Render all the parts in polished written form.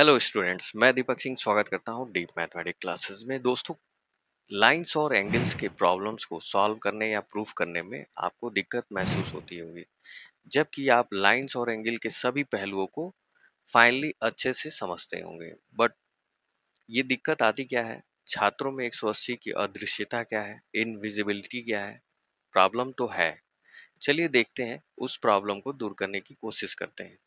Hello students, मैं दीपक सिंह स्वागत करता हूं डीप मैथमेटिक्स क्लासेस में। दोस्तों, लाइंस और एंगल्स के प्रॉब्लम्स को सॉल्व करने या प्रूफ करने में आपको दिक्कत महसूस होती होगी, जबकि आप लाइंस और एंगल के सभी पहलुओं को फाइनली अच्छे से समझते होंगे। बट ये दिक्कत आती क्या है? छात्रों में 180 की अदृश्यता क्या है? इनविजिबिलिटी क्या है? प्रॉब्लम तो है। चलिए देखते हैं, उस प्रॉब्लम को दूर करने की कोशिश करते हैं।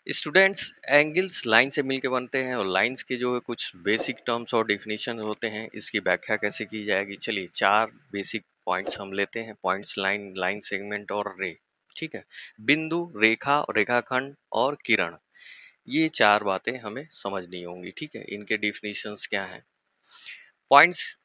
स्टूडेंट्स, एंगल्स लाइन से मिलकर बनते हैं और लाइंस के जो कुछ बेसिक टर्म्स और डेफिनेशन होते हैं, इसकी व्याख्या कैसे की जाएगी। चलिए, चार बेसिक पॉइंट्स हम लेते हैं। पॉइंट्स: लाइन, लाइन सेगमेंट और रे। ठीक है। बिंदु, रेखा, रेखाखंड और किरण, ये चार बातें हमें समझनी होंगी। ठीक है। इनके डेफिनेशंस क्या हैं? पॉइंट्स: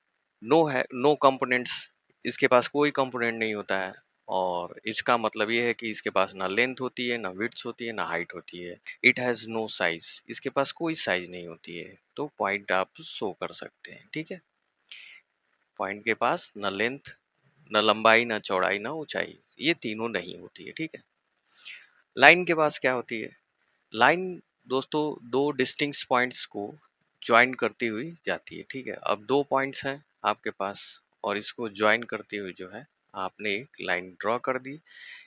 नो कंपोनेंट्स, इसके पास कोई कंपोनेंट नहीं होता है। और इसका मतलब ये है कि इसके पास ना लेंथ होती है, ना विड्थ होती है, ना हाइट होती है। इट हैज नो साइज, इसके पास कोई साइज नहीं होती है। तो पॉइंट आप शो कर सकते हैं। ठीक है। पॉइंट के पास ना लेंथ, ना लंबाई, ना चौड़ाई, ना ऊंचाई, ये तीनों नहीं होती है। ठीक है। लाइन के पास क्या होती है? लाइन, दोस्तों, दो डिस्टिंक्ट पॉइंट्स को ज्वाइन करती हुई जाती है। ठीक है। अब दो पॉइंट्स हैं आपके पास और इसको ज्वाइन करती हुई जो है आपने एक लाइन ड्रॉ कर दी।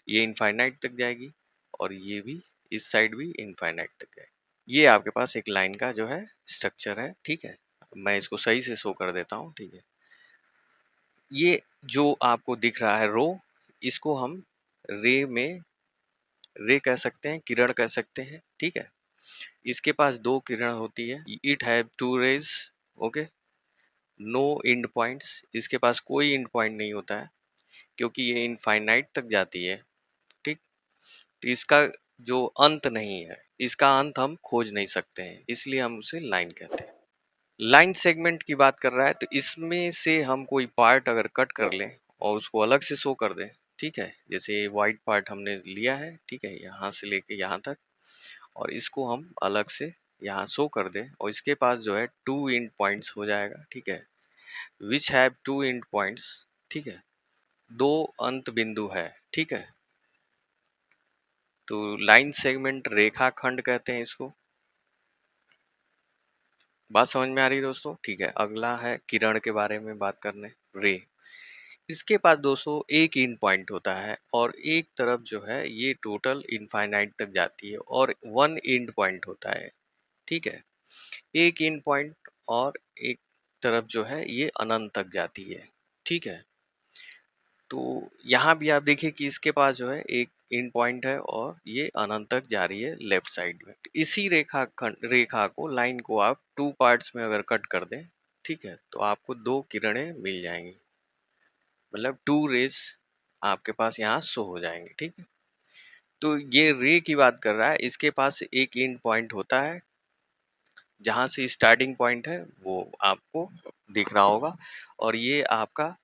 ये इनफाइनाइट तक जाएगी और ये भी, इस साइड भी इनफाइनाइट तक जाएगी। ये आपके पास एक लाइन का जो है स्ट्रक्चर है। ठीक है। मैं इसको सही से शो कर देता हूँ। ठीक है। ये जो आपको दिख रहा है रो, इसको हम रे में, रे कह सकते हैं, किरण कह सकते हैं। ठीक है। इसके पास दो किरण होती है। It have two rays. Okay. No end points, इसके पास कोई एंड पॉइंट नहीं होता है क्योंकि ये इनफाइनाइट तक जाती है। ठीक। तो इसका जो अंत नहीं है, इसका अंत हम खोज नहीं सकते हैं, इसलिए हम उसे लाइन कहते हैं। लाइन सेगमेंट की बात कर रहा है तो इसमें से हम कोई पार्ट अगर कट कर लें और उसको अलग से शो कर दें। ठीक है। जैसे वाइट पार्ट हमने लिया है, ठीक है, यहाँ से लेके यहाँ तक, और इसको हम अलग से यहाँ शो कर दें और इसके पास जो है टू एंड पॉइंट्स हो जाएगा। ठीक है। Which have two end points. ठीक है। दो अंत बिंदु है। ठीक है। तो लाइन सेगमेंट, रेखा खंड कहते हैं इसको। बात समझ में आ रही है दोस्तों? ठीक है। अगला है किरण के बारे में बात करने, रे। इसके पास दोस्तों एक एंड पॉइंट होता है और एक तरफ जो है ये टोटल इनफाइनाइट तक जाती है और वन एंड पॉइंट होता है। ठीक है। एक एंड पॉइंट और एक तरफ जो है ये अनंत तक जाती है। ठीक है। तो यहाँ भी आप देखिए कि इसके पास जो है एक एंड पॉइंट है और ये अनंत तक जा रही है लेफ्ट साइड में। तो इसी रेखा को, लाइन को आप टू पार्ट्स में अगर कट कर दें, ठीक है, तो आपको दो किरणें मिल जाएंगी, मतलब टू रेज आपके पास यहाँ शो हो जाएंगे। ठीक है। तो ये रे की बात कर रहा है, इसके पास एक एंड पॉइंट होता है, जहां से स्टार्टिंग पॉइंट है वो आपको दिख रहा होगा और ये आपका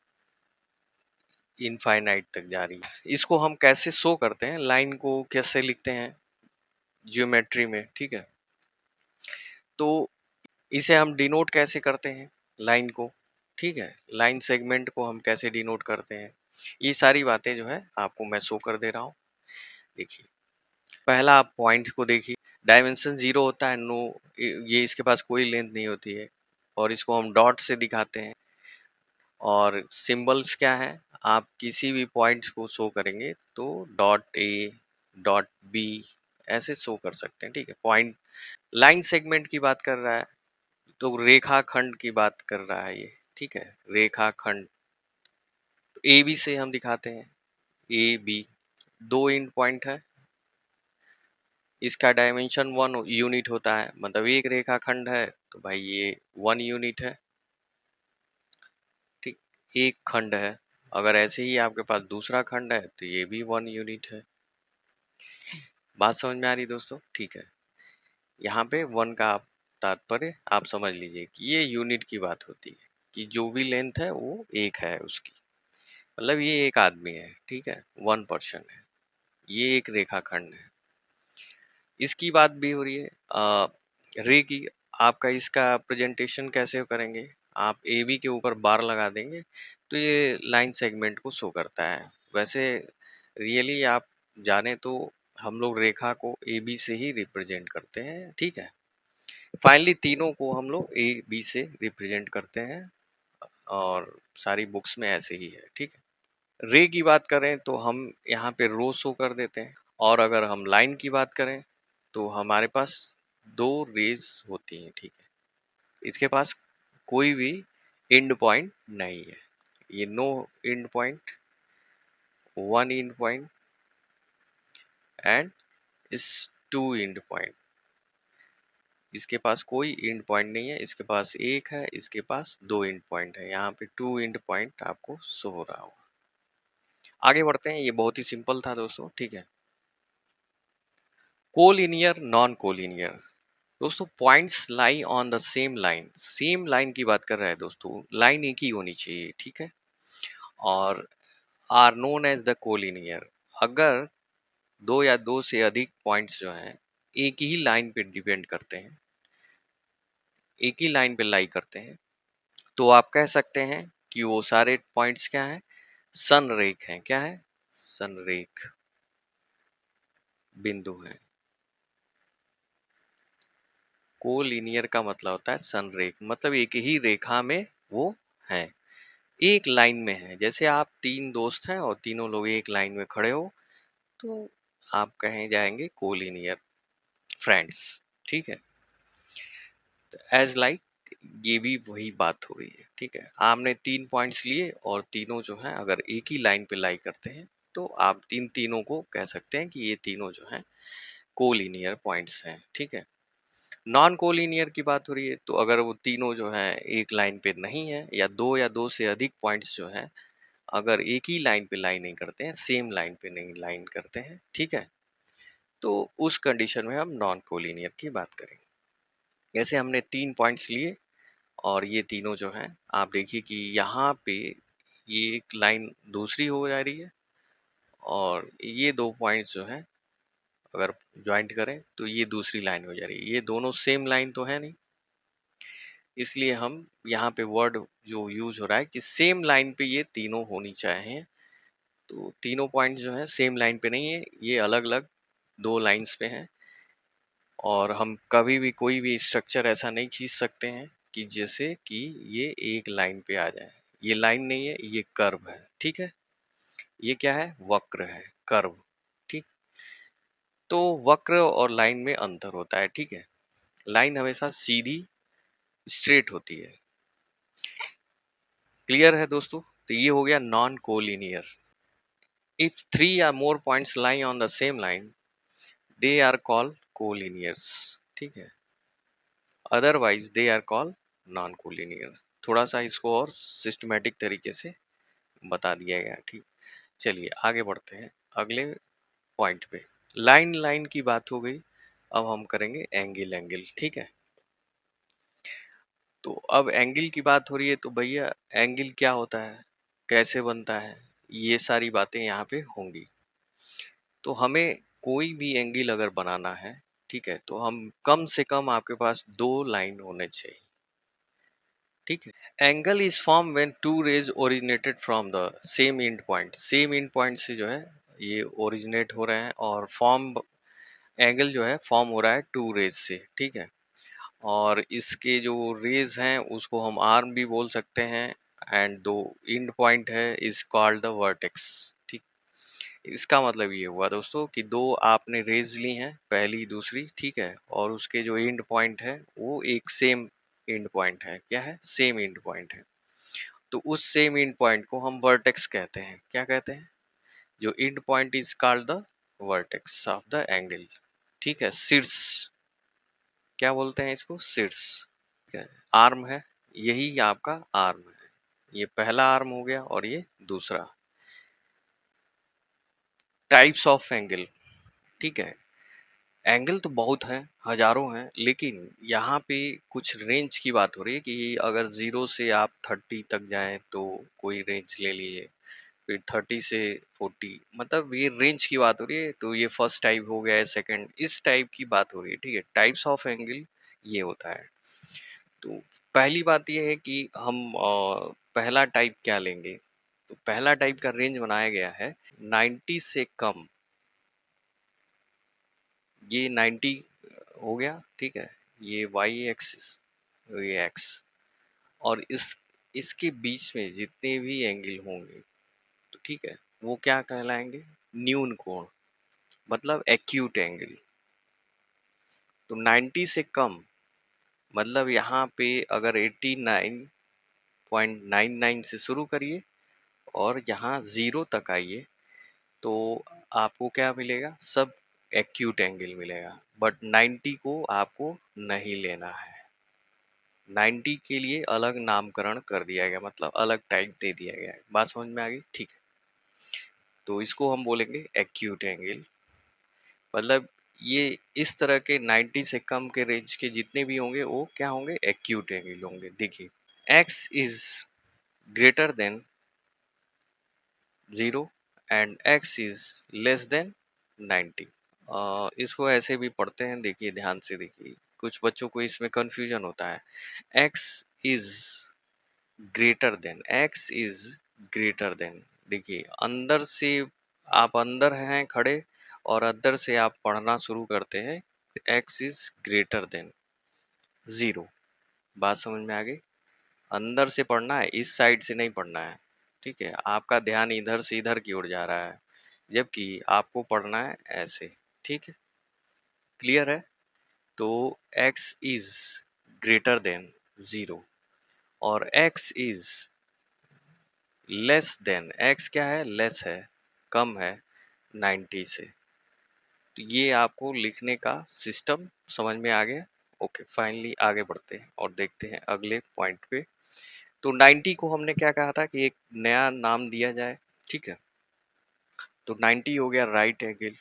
इनफाइनाइट तक जा रही है। इसको हम कैसे शो करते हैं, लाइन को कैसे लिखते हैं ज्योमेट्री में? ठीक है। तो इसे हम डिनोट कैसे करते हैं, लाइन को? ठीक है। लाइन सेगमेंट को हम कैसे डिनोट करते हैं, ये सारी बातें जो है आपको मैं शो कर दे रहा हूँ। देखिए, पहला आप पॉइंट को देखिए। डायमेंशन 0 होता है, नो, ये इसके पास कोई लेंथ नहीं होती है और इसको हम डॉट से दिखाते हैं। और सिंबल्स क्या है, आप किसी भी पॉइंट्स को शो करेंगे तो डॉट ए, डॉट बी, ऐसे शो कर सकते हैं। ठीक है। पॉइंट, लाइन सेगमेंट की बात कर रहा है तो रेखाखंड की बात कर रहा है ये। ठीक है। रेखाखंड ए बी से हम दिखाते हैं। ए बी, दो एंड पॉइंट है, इसका डायमेंशन 1 यूनिट होता है, मतलब एक रेखाखंड है तो भाई ये 1 यूनिट है। ठीक। एक खंड है, अगर ऐसे ही आपके पास दूसरा खंड है तो ये भी 1 यूनिट है। बात समझ में आ रही दोस्तों? ठीक है। यहाँ पे वन का आप तात्पर्य आप समझ लीजिए कि ये यूनिट की बात होती है कि जो भी लेंथ है वो एक है उसकी, मतलब ये एक आदमी है। ठीक है। 1 पर्सन है, ये एक रेखाखंड है। इसकी बात भी हो रही है रे की। आपका इसका प्रेजेंटेशन कैसे करेंगे? आप ए बी के ऊपर बार लगा देंगे तो ये लाइन सेगमेंट को शो करता है। वैसे रियली आप जाने तो हम लोग रेखा को ए बी से ही रिप्रेजेंट करते हैं। ठीक है। फाइनली तीनों को हम लोग ए बी से रिप्रेजेंट करते हैं और सारी बुक्स में ऐसे ही है, ठीक है। रे की बात करें तो हम यहाँ पे रो शो कर देते हैं, और अगर हम लाइन की बात करें तो हमारे पास दो रेज होती हैं, ठीक है। इसके पास कोई भी एंड पॉइंट नहीं है, ये no end point, one end point and इस टू एंड पॉइंट। इसके पास कोई एंड पॉइंट नहीं है, इसके पास एक है, इसके पास दो एंड पॉइंट है। यहाँ पे टू एंड पॉइंट आपको शो हो रहा होगा। आगे बढ़ते हैं, ये बहुत ही सिंपल था दोस्तों, ठीक है। Collinear, non collinear. दोस्तों points lie on the same line, same line की बात कर रहा है दोस्तों, लाइन एक ही होनी चाहिए, ठीक है। और are known as the collinear. अगर दो या दो से अधिक पॉइंट्स जो हैं एक ही लाइन पे डिपेंड करते हैं, एक ही लाइन पे लाई करते हैं, तो आप कह सकते हैं कि वो सारे पॉइंट्स क्या हैं, संरेख हैं। क्या है? संरेख बिंदु हैं। कोलिनियर का मतलब होता है संरेख, मतलब एक ही रेखा में वो हैं, एक लाइन में है। जैसे आप तीन दोस्त हैं और तीनों लोग एक लाइन में खड़े हो, तो आप कहे जाएंगे कोलिनियर फ्रेंड्स, ठीक है। एज लाइक, ये भी वही बात हो रही है, ठीक है। आपने तीन पॉइंट्स लिए और तीनों जो है अगर एक ही लाइन पे लाई करते हैं, तो आप तीनों को कह सकते हैं कि ये तीनों जो हैं कोलिनियर पॉइंट्स हैं, ठीक है। नॉन कोलिनियर की बात हो रही है, तो अगर वो तीनों जो हैं एक लाइन पे नहीं है, या दो से अधिक पॉइंट्स जो हैं अगर एक ही लाइन पे लाइन नहीं करते हैं, सेम लाइन पे नहीं लाइन करते हैं, ठीक है, तो उस कंडीशन में हम नॉन कोलिनियर की बात करेंगे। जैसे हमने तीन पॉइंट्स लिए और ये तीनों जो हैं, आप देखिए कि यहाँ पे ये एक लाइन दूसरी हो जा रही है, और ये दो पॉइंट्स जो हैं अगर ज्वाइंट करें तो ये दूसरी लाइन हो जा रही है। ये दोनों सेम लाइन तो है नहीं, इसलिए हम यहाँ पे वर्ड जो यूज हो रहा है कि सेम लाइन पे ये तीनों होनी चाहिए। तो तीनों पॉइंट्स जो हैं सेम लाइन पे नहीं है, ये अलग अलग दो लाइंस पे हैं। और हम कभी भी कोई भी स्ट्रक्चर ऐसा नहीं खींच सकते हैं कि जैसे कि ये एक लाइन पे आ जाए। ये लाइन नहीं है, ये कर्व है, ठीक है। ये क्या है? वक्र है, कर्व, ठीक। तो वक्र और लाइन में अंतर होता है, ठीक है। लाइन हमेशा सीधी स्ट्रेट होती है। क्लियर है दोस्तों? तो ये हो गया नॉन कोलिनियर। इफ थ्री या more points lie on the same line, they are called collinears, ठीक है। Otherwise they are called non collinear. थोड़ा सा इसको और सिस्टमेटिक तरीके से बता दिया गया, ठीक। चलिए आगे बढ़ते हैं अगले पॉइंट पे। लाइन लाइन की बात हो गई, अब हम करेंगे एंगल एंगल, ठीक है। तो अब एंगल की बात हो रही है, तो भैया एंगल क्या होता है, कैसे बनता है, ये सारी बातें यहाँ पे होंगी। तो हमें कोई भी एंगल अगर बनाना है, ठीक है, तो हम कम से कम आपके पास दो लाइन होने चाहिए, ठीक है। Angle is form when two rays originated from the same end point. Same end point से जो है ये ओरिजिनेट हो रहे हैं, और फॉर्म एंगल जो है फॉर्म हो रहा है टू रेज से, ठीक है। और इसके जो रेज हैं उसको हम आर्म भी बोल सकते हैं, एंड दो एंड पॉइंट है इज कॉल्ड द वर्टेक्स, ठीक। इसका मतलब ये हुआ दोस्तों कि दो आपने रेज ली हैं, पहली दूसरी, ठीक है, और उसके जो एंड पॉइंट है वो एक सेम एंड पॉइंट है। क्या है? सेम एंड पॉइंट है। तो उस सेम एंड पॉइंट को हम वर्टेक्स कहते हैं। क्या कहते हैं? जो and point is called the vertex of the angle, ठीक है। शीर्ष, क्या बोलते हैं इसको? शीर्ष, ठीक है। आर्म है, यही आपका आर्म है। ये पहला आर्म हो गया और ये दूसरा। टाइप्स ऑफ एंगल, ठीक है। एंगल तो बहुत है, हजारों हैं, लेकिन यहाँ पे कुछ रेंज की बात हो रही है कि अगर 0 से आप 30 तक जाएं तो कोई रेंज ले लीजिए, फिर 30 से 40, मतलब ये रेंज की बात हो रही है। तो ये फर्स्ट टाइप हो गया है, सेकंड, इस टाइप की बात हो रही है, ठीक है। टाइप्स ऑफ एंगल ये होता है। तो पहली बात ये है कि हम पहला टाइप क्या लेंगे। तो पहला टाइप का रेंज बनाया गया है 90 से कम, ये 90 हो गया, ठीक है। ये वाई एक्सिस, ये एक्स, और इसके बीच में जितने भी एंगल होंगे, तो ठीक है, वो क्या कहलाएंगे? न्यून कोण, मतलब एक्यूट एंगल। तो 90 से कम, मतलब यहाँ पे अगर 89.99 से शुरू करिए और यहाँ 0 तक आइए, तो आपको क्या मिलेगा? सब एक्यूट एंगल मिलेगा, बट 90 को आपको नहीं लेना है। 90 के लिए अलग नामकरण कर दिया गया, मतलब अलग टाइप दे दिया गया है। बात समझ में आ गई? ठीक है, तो इसको हम बोलेंगे एक्यूट एंगल। मतलब ये इस तरह के 90 से कम के रेंज के जितने भी होंगे वो क्या होंगे? एक्यूट एंगल होंगे। देखिए, x is greater than 0 and x is less than 90। इसको ऐसे भी पढ़ते हैं, देखिए ध्यान से देखिए, कुछ बच्चों को इसमें कंफ्यूजन होता है। x is greater than, x is greater than, देखिए अंदर से, आप अंदर हैं खड़े और अंदर से आप पढ़ना शुरू करते हैं, x इज ग्रेटर देन 0। बात समझ में आ गई? अंदर से पढ़ना है, इस साइड से नहीं पढ़ना है। ठीक है, आपका ध्यान इधर से इधर की ओर जा रहा है, जबकि आपको पढ़ना है ऐसे। ठीक है, क्लियर है? तो x इज ग्रेटर देन 0 और x is less than, x क्या है? लेस है, कम है 90 से। तो ये आपको लिखने का सिस्टम समझ में आ गया? ओके, फाइनली आगे बढ़ते हैं और देखते हैं अगले पॉइंट पे। तो 90 को हमने क्या कहा था कि एक नया नाम दिया जाए। ठीक है, तो 90 हो गया राइट एंगल।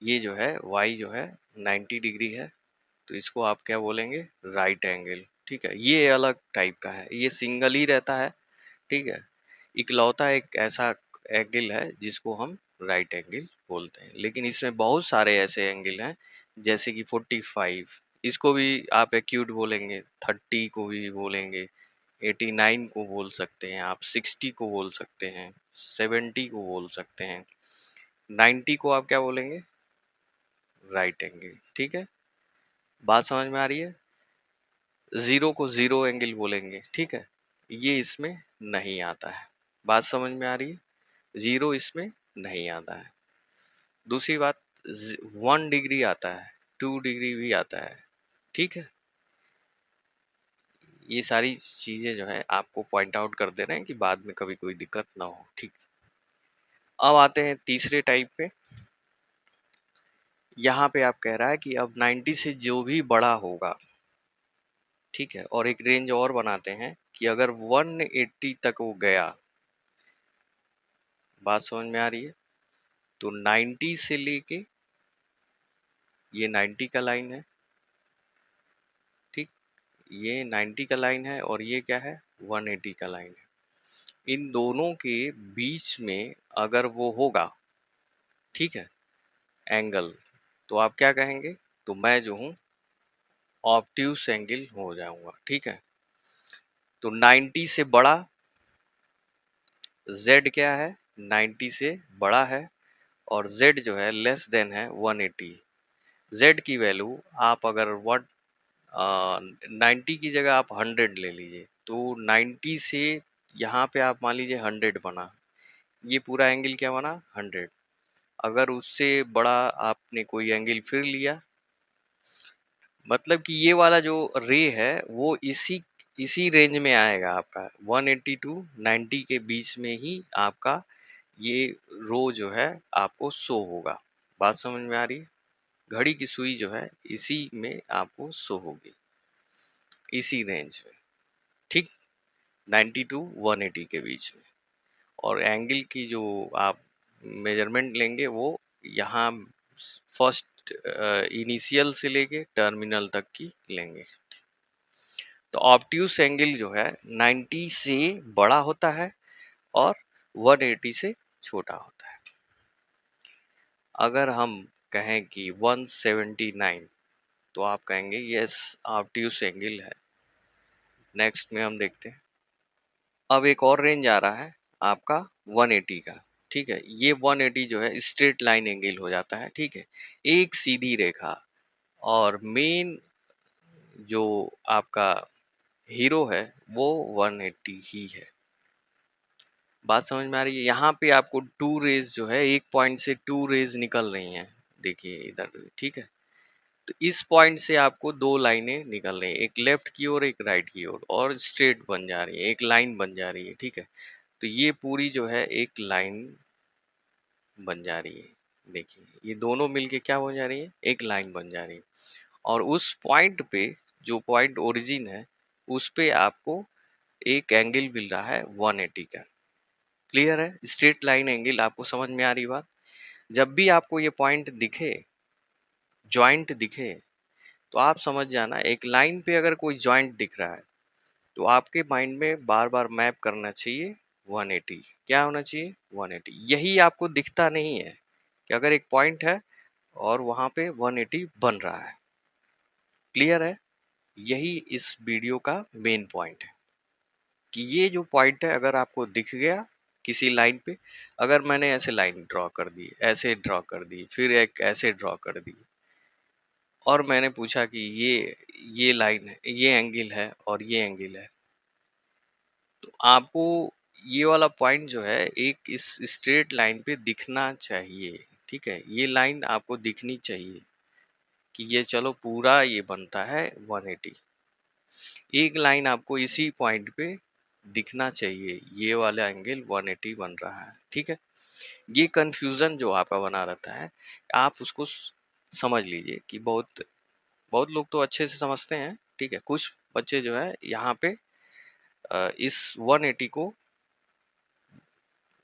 ये जो है y जो है 90 डिग्री है, तो इसको आप क्या बोलेंगे? Right angle. ठीक है, ये अलग टाइप का है, ये सिंगल ही रहता है। ठीक है, इकलौता एक ऐसा एंगल है जिसको हम राइट एंगल बोलते हैं, लेकिन इसमें बहुत सारे ऐसे एंगल हैं, जैसे कि 45, इसको भी आप एक्यूट बोलेंगे, 30 को भी बोलेंगे, 89 को बोल सकते हैं आप, 60 को बोल सकते हैं, 70 को बोल सकते हैं, 90 को आप क्या बोलेंगे? Right angle. ठीक है, बात समझ में आ रही है? 0 को जीरो एंगल बोलेंगे। ठीक है, ये इसमें नहीं आता है। बात समझ में आ रही है? 0 इसमें नहीं आता है। दूसरी बात, 1 डिग्री आता है, 2 डिग्री भी आता है। ठीक है, ये सारी चीजें जो है आपको पॉइंट आउट कर दे रहे हैं कि बाद में कभी कोई दिक्कत ना हो। ठीक, अब आते हैं तीसरे टाइप पे। यहाँ पे आप कह रहा है कि अब 90 से जो भी बड़ा होगा, ठीक है, और एक रेंज और बनाते हैं कि अगर 180 तक वो गया, बात समझ में आ रही है? तो 90 से लेके, ये 90 का लाइन है, ठीक, ये 90 का लाइन है और ये क्या है? 180 का लाइन है। इन दोनों के बीच में अगर वो होगा, ठीक है, एंगल, तो आप क्या कहेंगे? तो मैं जो हूँ ऑब्ट्यूस एंगल हो जाऊंगा। ठीक है, तो 90 से बड़ा z क्या है? 90 से बड़ा है, और z जो है लेस देन है 180। z की वैल्यू आप अगर 90 की जगह आप 100 ले लीजिए, तो 90 से यहाँ पे आप मान लीजिए 100 बना, ये पूरा एंगल क्या बना? 100। अगर उससे बड़ा आपने कोई एंगल फिर लिया, मतलब कि ये वाला जो रे है वो इसी इसी रेंज में आएगा आपका, 180 टू 90 के बीच में ही आपका ये रो जो है आपको शो होगा। बात समझ में आ रही है? घड़ी की सुई जो है इसी में आपको शो होगी, इसी रेंज में। ठीक, 90 टू 180 के बीच में। और एंगल की जो आप मेजरमेंट लेंगे वो यहाँ फर्स्ट इनिशियल से लेके टर्मिनल तक की लेंगे। तो ऑब्ट्यूस एंगल जो है 90 से बड़ा होता है और 180 से छोटा होता है। अगर हम कहें कि 179, तो आप कहेंगे यस ऑब्ट्यूस एंगल है। नेक्स्ट में हम देखते हैं, अब एक और रेंज आ रहा है आपका 180 का। ठीक है, ये 180 जो है स्ट्रेट लाइन एंगल हो जाता है। ठीक है, एक सीधी रेखा, और मेन जो आपका हीरो है वो 180 ही है। बात समझ में आ रही है? यहाँ पे आपको टू रेज जो है, एक पॉइंट से टू रेज निकल रही हैं, देखिए इधर, ठीक है। तो इस पॉइंट से आपको दो लाइनें निकल रही हैं, एक लेफ्ट की ओर एक राइट की ओर, और स्ट्रेट बन जा रही है, एक लाइन बन जा रही है, ठीक है। तो ये पूरी जो है एक लाइन बन जा रही है। देखिए ये दोनों मिलके क्या बन जा रही है, एक लाइन बन जा रही है। और उस पॉइंट पे, जो पॉइंट ओरिजिन है, उस पे आपको एक एंगल मिल रहा है 180 का। क्लियर है? स्ट्रेट लाइन एंगल आपको समझ में आ रही बात? जब भी आपको ये पॉइंट दिखे, जॉइंट दिखे, तो आप समझ जाना, एक लाइन पे अगर कोई जॉइंट दिख रहा है तो आपके माइंड में बार बार मैप करना चाहिए 180। क्या होना चाहिए? 180। यही आपको दिखता नहीं है कि अगर एक पॉइंट है और वहां पे 180 बन रहा है। क्लियर है? यही इस वीडियो का मेन पॉइंट है कि ये जो पॉइंट है अगर आपको दिख गया किसी लाइन पे, अगर मैंने ऐसे लाइन ड्रॉ कर दी, ऐसे ड्रॉ कर दी, फिर एक ऐसे ड्रॉ कर दी, और मैंने पूछा कि ये लाइन है, ये एंगल है और ये एंगल है, तो आपको ये वाला पॉइंट जो है एक इस स्ट्रेट लाइन पे दिखना चाहिए। ठीक है, ये लाइन आपको दिखनी चाहिए कि ये चलो पूरा ये बनता है 180। एक लाइन आपको इसी पॉइंट पे दिखना चाहिए, ये वाला एंगल 180 बन रहा है। ठीक है, ये कंफ्यूजन जो आपका बना रहता है, आप उसको समझ लीजिए कि बहुत बहुत लोग तो अच्छे से समझते हैं, ठीक है, कुछ बच्चे जो है यहाँ पे इस 180 को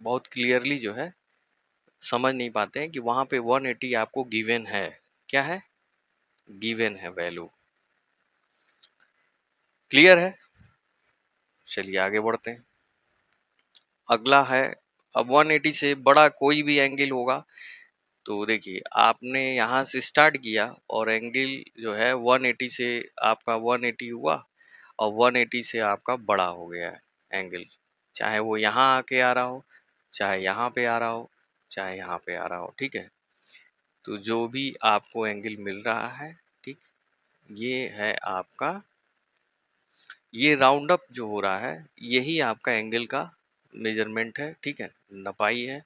बहुत क्लियरली जो है समझ नहीं पाते हैं कि वहां पे 180 आपको गिवन है। क्या है? गिवन है वैल्यू। क्लियर है? चलिए आगे बढ़ते हैं। अगला है, अब 180 से बड़ा कोई भी एंगल होगा, तो देखिए आपने यहाँ से स्टार्ट किया और एंगल जो है 180 से आपका 180 हुआ, और 180 से आपका बड़ा हो गया है एंगल, चाहे वो यहाँ आके आ रहा हो, चाहे यहाँ पे आ रहा हो, चाहे यहाँ पे आ रहा हो। ठीक है, तो जो भी आपको एंगल मिल रहा है, ठीक, ये है आपका, ये राउंड अप जो हो रहा है यही आपका एंगल का मेजरमेंट है। ठीक है, नपाई है।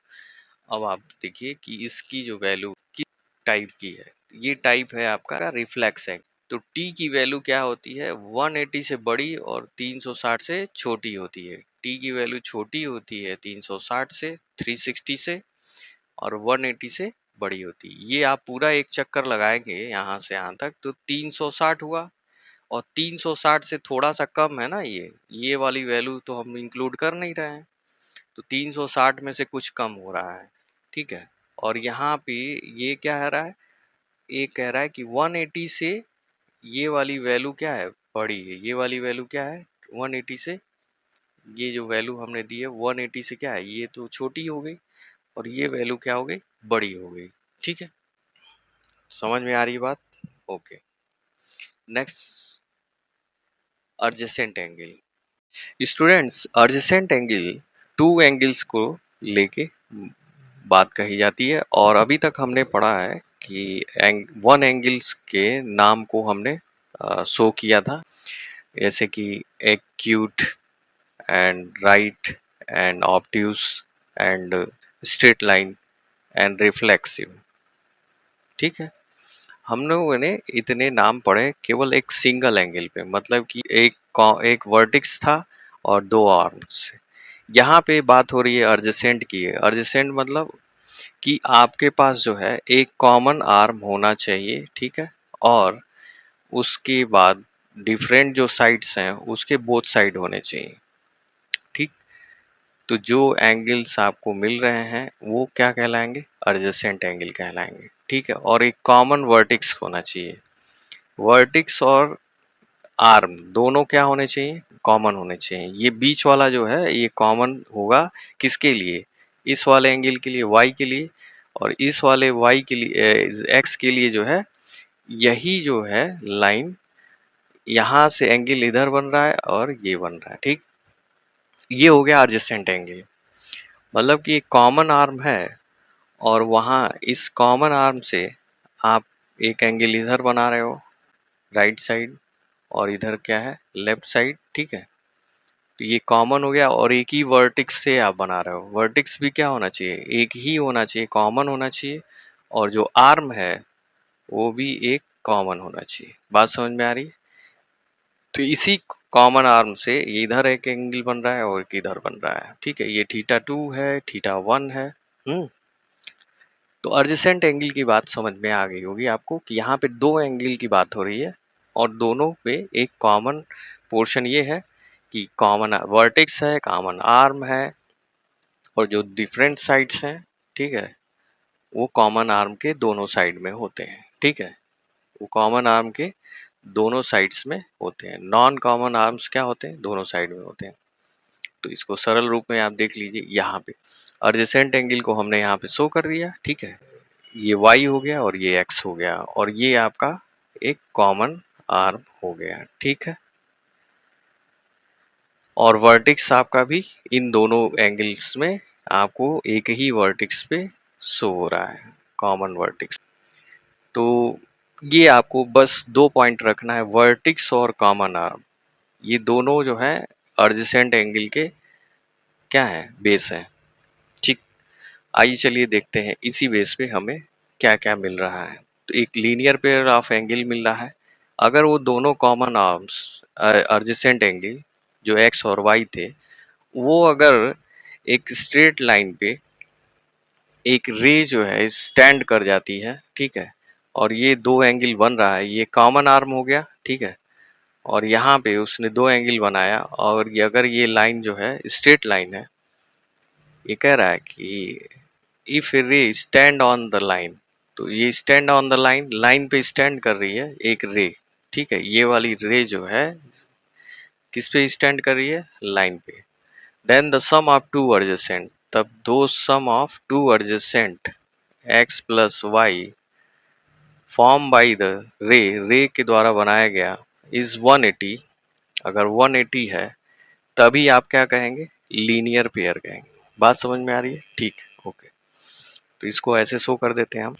अब आप देखिए कि इसकी जो वैल्यू किस टाइप की है, ये टाइप है आपका रिफ्लेक्स एंगल। तो टी की वैल्यू क्या होती है? 180 से बड़ी और 360 से छोटी होती है। टी की वैल्यू छोटी होती है 360 से, 360 से, और 180 से बड़ी होती है। ये आप पूरा एक चक्कर लगाएंगे यहाँ से यहाँ तक तो 360 हुआ, और 360 से थोड़ा सा कम है ना, ये वाली वैल्यू तो हम इंक्लूड कर नहीं रहे हैं, तो 360 में से कुछ कम हो रहा है। ठीक है, और यहाँ पे ये क्या कह रहा है? ये कह रहा है कि 180 से ये वाली वैल्यू क्या है? बड़ी है। ये वाली वैल्यू क्या है? 180 से ये जो वैल्यू हमने दी है 180 से क्या है? ये तो छोटी हो गई, और ये वैल्यू क्या हो गई? बड़ी हो गई। ठीक है, समझ में आ रही है बात? Okay, next, adjacent angle. Students, adjacent angle two angles को लेके बात कही जाती है, और अभी तक हमने पढ़ा है कि वन एंगल्स के नाम को हमने शो किया था, जैसे कि acute and right and obtuse and straight line and reflexive. ठीक है, हम लोगों ने इतने नाम पढ़े केवल एक सिंगल एंगल पे, मतलब कि एक वर्टिक्स था और दो आर्म्स। यहाँ पे बात हो रही है अर्जेसेंट की है। अर्जेसेंट मतलब कि आपके पास जो है एक कॉमन आर्म होना चाहिए, ठीक है, और उसके बाद डिफरेंट जो साइड्स हैं उसके बोथ साइड होने चाहिए। ठीक, तो जो एंगल्स आपको मिल रहे हैं वो क्या कहलाएंगे? एडजेसेंट एंगल कहलाएंगे। ठीक है, और एक कॉमन वर्टिक्स होना चाहिए। वर्टिक्स और आर्म दोनों क्या होने चाहिए? कॉमन होने चाहिए। ये बीच वाला जो है ये कॉमन होगा किसके लिए? इस वाले एंगल के लिए, वाई के लिए, और इस वाले वाई के लिए, एक्स के लिए जो है, यही जो है लाइन, यहाँ से एंगल इधर बन रहा है और ये बन रहा है। ठीक, ये हो गया एडजेसेंट एंगल। मतलब कि एक कॉमन आर्म है और वहाँ इस कॉमन आर्म से आप एक एंगल इधर बना रहे हो राइट साइड, और इधर क्या है लेफ्ट साइड, ठीक है। तो ये कॉमन हो गया, और एक ही वर्टेक्स से आप बना रहे हो। वर्टेक्स भी क्या होना चाहिए, एक ही होना चाहिए, कॉमन होना चाहिए, और जो आर्म है वो भी एक कॉमन होना चाहिए। बात समझ में आ रही है? तो इसी कॉमन आर्म से ये इधर एक एंगल बन रहा है और एक इधर बन रहा है, ठीक है। ये थीटा 2 है, थीटा 1 है। तो एडजेसेंट एंगल की बात समझ में आ गई होगी आपको कि यहाँ पे दो एंगल की बात हो रही है, और दोनों पे एक कॉमन पोर्शन ये है कि कॉमन वर्टेक्स है, कॉमन आर्म है, और जो डिफरेंट साइड्स हैं, ठीक है, वो कॉमन आर्म के दोनों साइड में होते हैं, ठीक है। वो कॉमन आर्म के दोनों साइड्स में होते हैं। नॉन कॉमन आर्म्स क्या होते हैं, दोनों साइड में होते हैं। तो इसको सरल रूप में आप देख लीजिए, यहाँ पे एडजेसेंट एंगल को हमने यहाँ पे शो कर दिया, ठीक है। ये y हो गया और ये x हो गया, और ये आपका एक कॉमन आर्म हो गया, ठीक है। और वर्टेक्स आपका भी इन दोनों एंगल्स में आपको एक ही वर्टेक्स पे शो हो रहा है, कॉमन वर्टेक्स। तो ये आपको बस 2 पॉइंट रखना है, वर्टेक्स और कॉमन आर्म, ये दोनों जो है एडजेसेंट एंगल के क्या है, बेस है, ठीक। आइए चलिए देखते हैं इसी बेस पे हमें क्या क्या मिल रहा है। तो एक लीनियर पेयर ऑफ एंगल मिल रहा है। अगर वो दोनों कॉमन आर्म्स एडजेसेंट एंगल जो एक्स और वाई थे, वो अगर एक स्ट्रेट लाइन पे एक रे जो है स्टैंड कर जाती है, ठीक है, और ये दो एंगल बन रहा है, ये कॉमन आर्म हो गया, ठीक है। और यहाँ पे उसने दो एंगल बनाया, और ये अगर ये लाइन जो है स्ट्रेट लाइन है, ये कह रहा है कि इफ ए रे स्टैंड ऑन द लाइन, तो ये stand on the line, line पे स्टैंड कर रही है एक रे, ठीक है। ये वाली रे जो है किस पे स्टैंड कर रही है, लाइन पे। Then the sum of two adjacent, तब दो sum of two adjacent x plus y form by the ray, ray के द्वारा बनाया गया, इज 180। अगर 180 है तभी आप क्या कहेंगे, लीनियर पेयर कहेंगे। बात समझ में आ रही है, ठीक, ओके। तो इसको ऐसे शो कर देते हैं हम,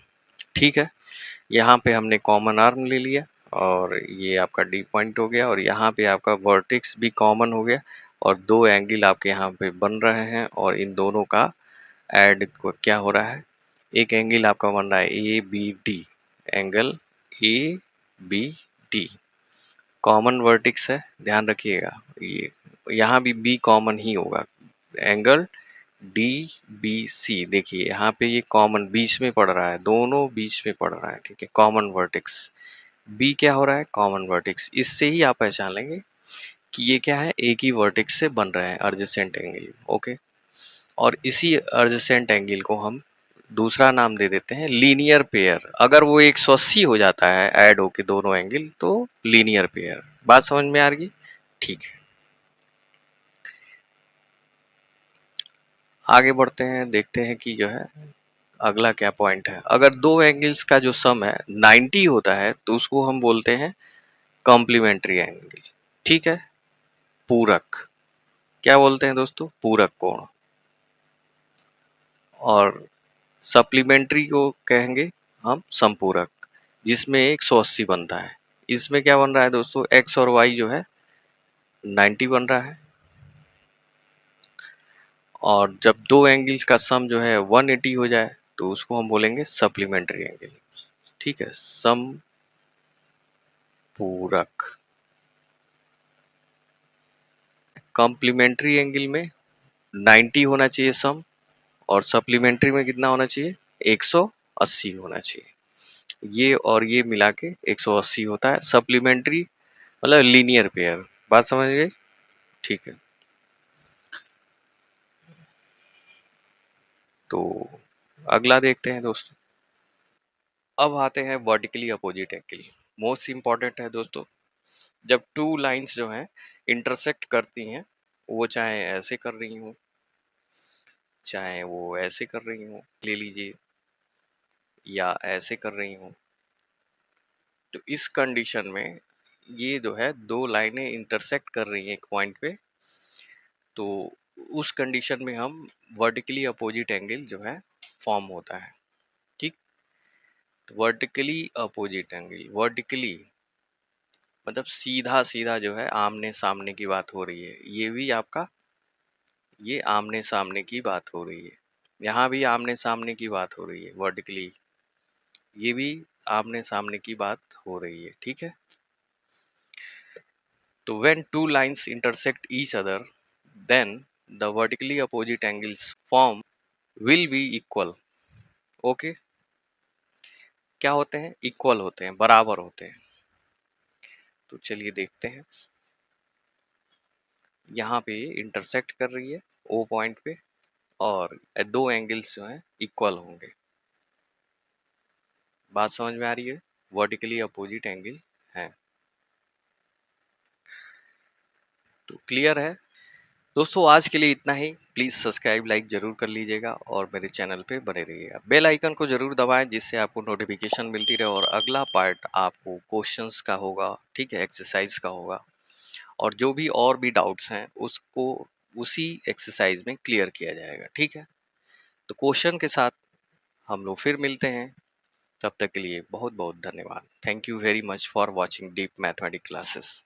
ठीक है। यहाँ पे हमने कॉमन आर्म ले लिया, और ये आपका डी पॉइंट हो गया, और यहाँ पे आपका वर्टेक्स भी कॉमन हो गया, और दो एंगल आपके यहाँ पे बन रहे हैं, और इन दोनों का ऐड क्या हो रहा है, एक एंगल आपका बन रहा है A B D, angle A B D common vertex है, ध्यान रखिएगा। ये यहाँ भी बी कॉमन ही होगा, एंगल डी बी सी, देखिए यहाँ पे ये कॉमन बीच में पड़ रहा है, दोनों बीच में पड़ रहा है, ठीक है। कॉमन वर्टेक्स बी क्या हो रहा है, कॉमन वर्टेक्स। इससे ही आप पहचान लेंगे कि ये क्या है, एक ही वर्टेक्स से बन रहे हैं एडजेसेंट एंगल, ओके। और इसी एडजेसेंट एंगल को हम दूसरा नाम दे देते हैं लीनियर पेयर। अगर वो 180 हो जाता है ऐड होके दोनों एंगल, तो लीनियर पेयर। बात समझ में आ रही, ठीक है। आगे बढ़ते हैं, देखते हैं कि जो है अगला क्या पॉइंट है। अगर दो एंगल्स का जो सम है 90 होता है, तो उसको हम बोलते हैं कॉम्प्लीमेंट्री एंगल, ठीक है। पूरक, क्या बोलते हैं दोस्तों, पूरक कोण। और सप्लीमेंट्री को कहेंगे हम संपूरक, जिसमें 180 बनता है। इसमें क्या बन रहा है दोस्तों, एक्स और वाई जो है 90 बन रहा है, और जब दो एंगल्स का सम जो है 180 हो जाए, तो उसको हम बोलेंगे सप्लीमेंट्री एंगल, ठीक है, समपूरक। कॉम्प्लीमेंट्री एंगल में 90 होना चाहिए सम, और सप्लीमेंट्री में कितना होना चाहिए, 180 होना चाहिए। ये और ये मिला के 180 होता है सप्लीमेंट्री, मतलब लीनियर पेयर। बात समझ गए, ठीक है। तो अगला देखते हैं दोस्तों। अब आते हैं vertically opposite angle, most important है दोस्तों। जब टू लाइंस जो हैं इंटरसेक्ट करती हैं, वो चाहे ऐसे कर रही हूँ, चाहे वो ऐसे कर रही हूँ, ले लीजिए, या ऐसे कर रही हूँ, तो इस कंडीशन में ये जो है दो लाइनें इंटरसेक्ट कर रही हैं एक पॉइंट पे, तो उस कंडीशन में हम वर्टिकली अपोजिट एंगल जो है फॉर्म होता है, ठीक। तो वर्टिकली अपोजिट एंगल, वर्टिकली मतलब सीधा सीधा जो है आमने सामने की बात हो रही है, ये भी आपका ये आमने सामने की बात हो रही है, यहाँ भी आमने सामने की बात हो रही है वर्टिकली, ये भी आमने सामने की बात हो रही है, ठीक है। तो when two lines intersect each other, then the vertically opposite angles form will be equal. Okay, क्या होते हैं? इक्वल होते हैं, बराबर होते हैं। तो चलिए देखते हैं, यहाँ पे इंटरसेक्ट कर रही है ओ पॉइंट पे, और दो एंगल्स जो हैं इक्वल होंगे। बात समझ में आ रही है? वर्टिकली अपोजिट एंगल है। तो क्लियर है दोस्तों। आज के लिए इतना ही। प्लीज़ सब्सक्राइब लाइक जरूर कर लीजिएगा और मेरे चैनल पे बने रहिएगा। बेल आइकन को जरूर दबाएं जिससे आपको नोटिफिकेशन मिलती रहे, और अगला पार्ट आपको क्वेश्चंस का होगा, ठीक है, एक्सरसाइज का होगा, और जो भी और भी डाउट्स हैं उसको उसी एक्सरसाइज में क्लियर किया जाएगा, ठीक है। तो क्वेश्चन के साथ हम लोग फिर मिलते हैं। तब तक के लिए बहुत बहुत धन्यवाद। Thank you very much for watching deep mathematics classes.